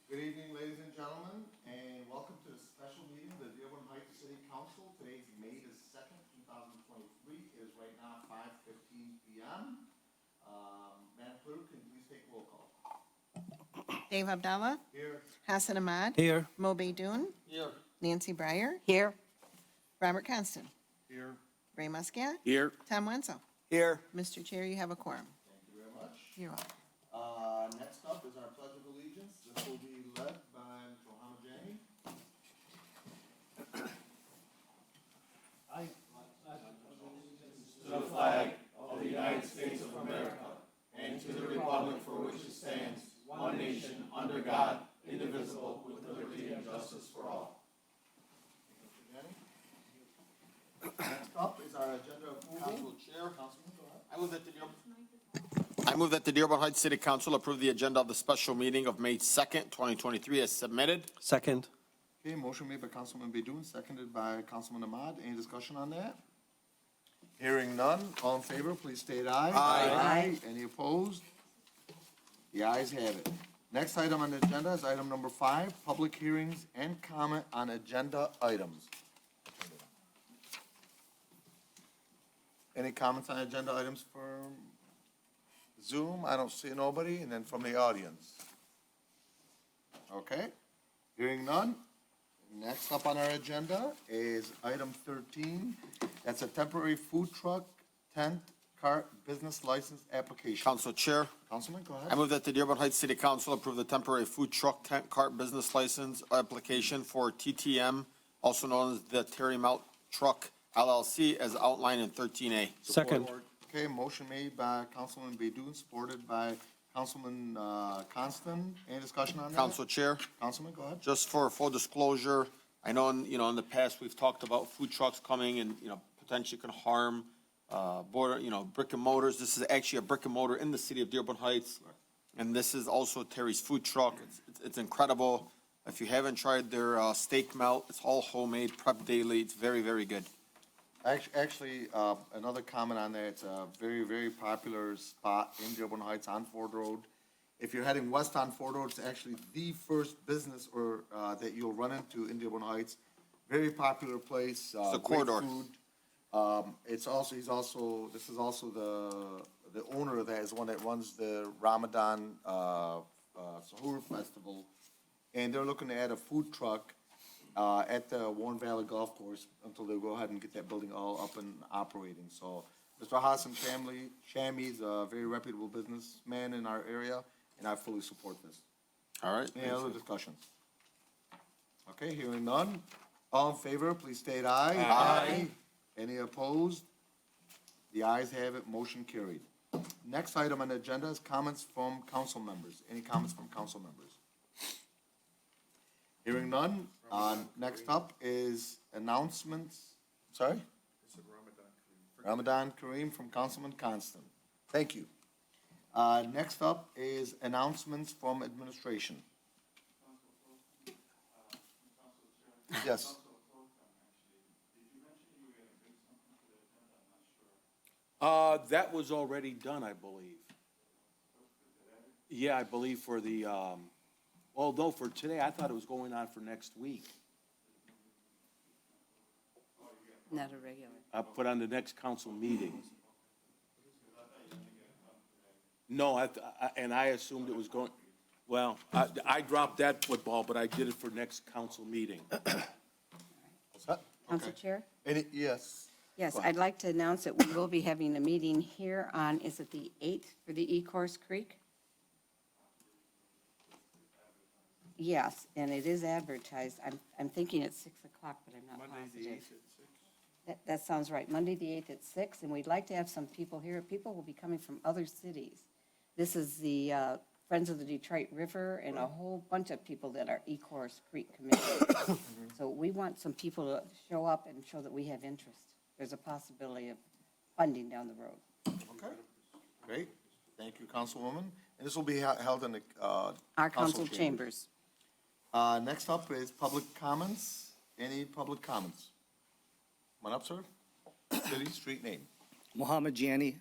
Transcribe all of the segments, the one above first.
Good evening, ladies and gentlemen, and welcome to the special meeting of the Dearborn Heights City Council. Today's May the 2nd, 2023. It is right now 5:15 p.m. Madam Clerk, can you please take roll call? Dave Abdallah. Here. Hassan Ahmad. Here. Mo Beydoun. Here. Nancy Breyer. Here. Robert Constant. Here. Ray Muscat. Here. Tom Wenzel. Here. Mr. Chair, you have a quorum. Thank you very much. You're welcome. Next up is our Pledge of Allegiance. This will be led by Mr. Mohammed To the flag of the United States of America and to the republic for which it stands, one nation, under God, indivisible, with liberty and justice for all. Next up is our agenda approval. Council Chair, Councilman, go ahead. I move that the Dearborn Heights City Council approve the agenda of the special meeting of May 2nd, 2023 as submitted. Second. Okay, motion made by Councilman Beydoun, seconded by Councilman Ahmad. Any discussion on that? Hearing none, all in favor, please state aye. Aye. Any opposed? The ayes have it. Next item on the agenda is item number 5, public hearings and comment on agenda items. Any comments on agenda items from Zoom? I don't see nobody, and then from the audience. Okay, hearing none. Next up on our agenda is item 13. That's a temporary food truck tent cart business license application. Council Chair, Councilman, go I ahead. move that the Dearborn Heights City Council approve the temporary food truck tent cart business license application for TTM, also known as the Terry Mount Truck LLC, as outlined in 13A. Second. Okay, motion made by Councilman Beydoun, supported by Councilman Constant. Any discussion on that? Council Chair, Councilman, go ahead. just for full disclosure, I know, in the past, we've talked about food trucks coming and, potentially can harm brick and mortars. This is actually a brick and mortar in the city of Dearborn Heights. And this is also Terry's food truck. It's incredible. If you haven't tried their steak melt, it's all homemade, prep daily. It's very, very good. Actually, another comment on that, it's a very, very popular spot in Dearborn Heights on Ford Road. If you're heading west on Ford Road, it's actually the first business that you'll run into in Dearborn Heights. Very popular place. It's a great corridor. food. This is also the owner of that is one that runs the Ramadan Sahur Festival. And they're looking to add a food truck at the Warren Valley Golf Course until they go ahead and get that building all up and operating. So Mr. Hassan Shami is a very reputable businessman in our area, and I fully support this. All right? Any other discussions? Okay, hearing none. All in favor, please state aye. Aye. Any opposed? The ayes have it, motion carried. Next item on the agenda is comments from council members. Any comments from council members? Hearing none. Next up is announcements. Sorry? Ramadan Kareem from Councilman Constant. Thank you. Next up is announcements from administration. Yes. That was already done, I believe. Yeah, I believe for the, no, for today, I thought it was going on for next week. Not a regular. I put on the next council meeting. No, and I assumed it was going, well, I dropped that football, but I did it for next council meeting. Council Chair? Yes. Yes, Go ahead. I'd like to announce that we will be having a meeting here on, is it the 8th for the Ecorse Creek? Yes, and it is advertised. I'm thinking it's 6 o'clock, but I'm not positive. That sounds right. Monday, the 8th at 6, and we'd like to have some people here. People will be coming from other cities. This is the Friends of the Detroit River and a whole bunch of people that are Ecorse Creek Committee. So we want some people to show up and show that we have interest. There's a possibility of funding down the road. Okay, great. Thank you, Councilwoman. And this will be held in the Our council chambers. Next up is public comments. Any public comments? Come on up, sir. City, street name. Mohammed Gianni,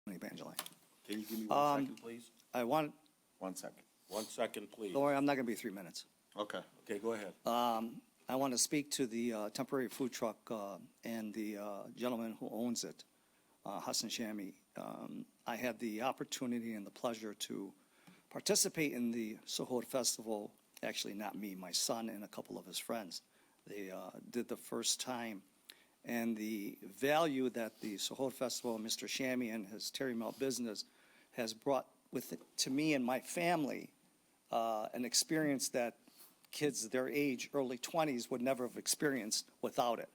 Evangeline. Can you give me 1 second, please? I want, 1 second. 1 second, please. Don't worry, I'm not going to be 3 minutes. Okay. Okay, go ahead. I want to speak to the temporary food truck and the gentleman who owns it, Hassan Shami. I had the opportunity and the pleasure to participate in the Suhoor Festival. Actually, not me, my son and a couple of his friends. They did the first time. And the value that the Suhoor Festival, Mr. Shami and his Terry Melt business has brought with it to me and my family, an experience that kids their age, early 20s, would never have experienced without it.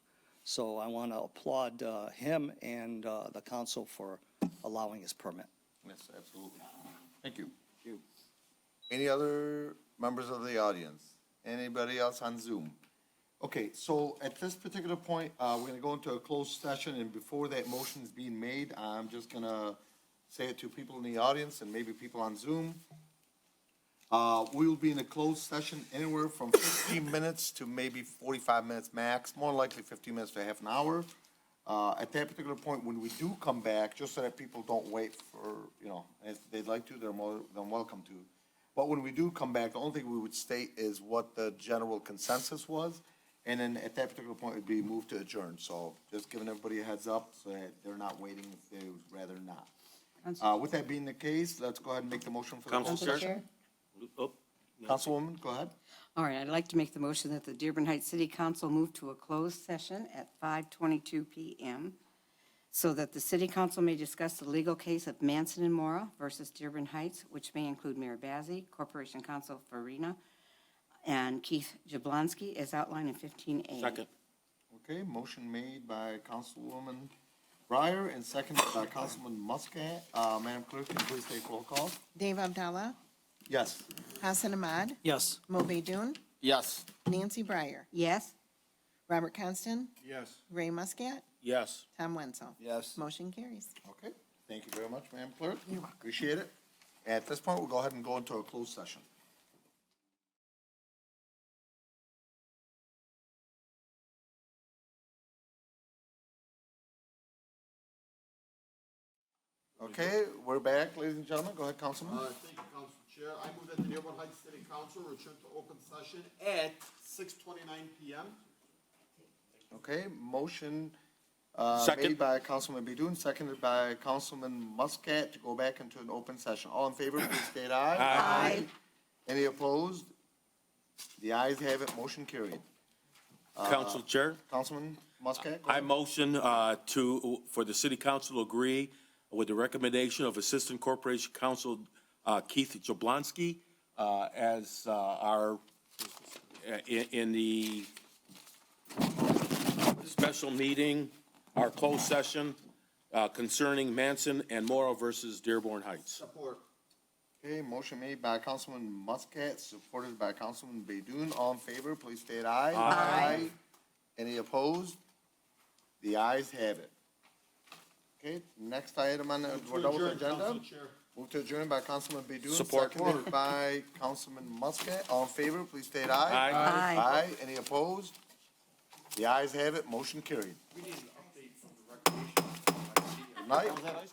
So I want to applaud him and the council for allowing his permit. Yes, absolutely. Thank you. Any other members of the audience? Anybody else on Zoom? Okay, so at this particular point, we're going to go into a closed session, and before that motion is being made, I'm just going to say it to people in the audience and maybe people on Zoom. We will be in a closed session anywhere from 15 minutes to maybe 45 minutes max, more likely 15 minutes to half an hour. At that particular point, when we do come back, just so that people don't wait for, if they'd like to, they're more than welcome to. But when we do come back, the only thing we would state is what the general consensus was. And then at that particular point, it'd be moved to adjourn. So just giving everybody a heads up so that they're not waiting if they would rather not. With that being the case, let's go ahead and make the motion for the Council closed Chair? session. Oh, Councilwoman, go ahead. All right, I'd like to make the motion that the Dearborn Heights City Council move to a closed session at 5:22 PM so that the city council may discuss the legal case of Manson and Mora versus Dearborn Heights, which may include Mayor Bazey, Corporation Counsel Farina, and Keith Jablonski, as outlined in 15A. second. Okay, motion made by Councilwoman Breyer and seconded by Councilman Muscat. Madam Clerk, can you please take roll call? Dave Abdallah, Yes. Hassan Ahmad, Yes. Mo Baidoon, Yes. Nancy Breyer, Yes? Robert Constant, Yes. Ray Muscat, Yes. Tom Wenzel. Yes. Motion carries. Okay, thank you very much, Madam Clerk. You're welcome. Appreciate it. At this point, we'll go ahead and go into a closed session. Okay, we're back, ladies and gentlemen. Go ahead, Councilman. Thank you, Council Chair. I move that the Dearborn Heights City Council return to open session at 6:29 PM. Okay, motion Second. made by Councilman Baidoon, seconded by Councilman Muscat to go back into an open session. All in favor, please state aye. Aye. Any opposed? The ayes have it, motion carried. Council Chair, Councilman Muscat? go I ahead. motion for the city council to agree with the recommendation of Assistant Corporation Counsel Keith Jablonski as our, in the special meeting, our closed session concerning Manson and Mora versus Dearborn Heights. Support. Okay, motion made by Councilman Muscat, supported by Councilman Baidoon. All in favor, please state aye. Aye. Any opposed? The ayes have it. Okay, next item on the, we're done with the agenda. Council Chair. Move to adjourn by Councilman Baidoon. Support. Seconded by Councilman Muscat. All in favor, please state aye. Aye. Aye. Aye. Any opposed? The ayes have it, motion carried. We need an update from the recreation. Good night.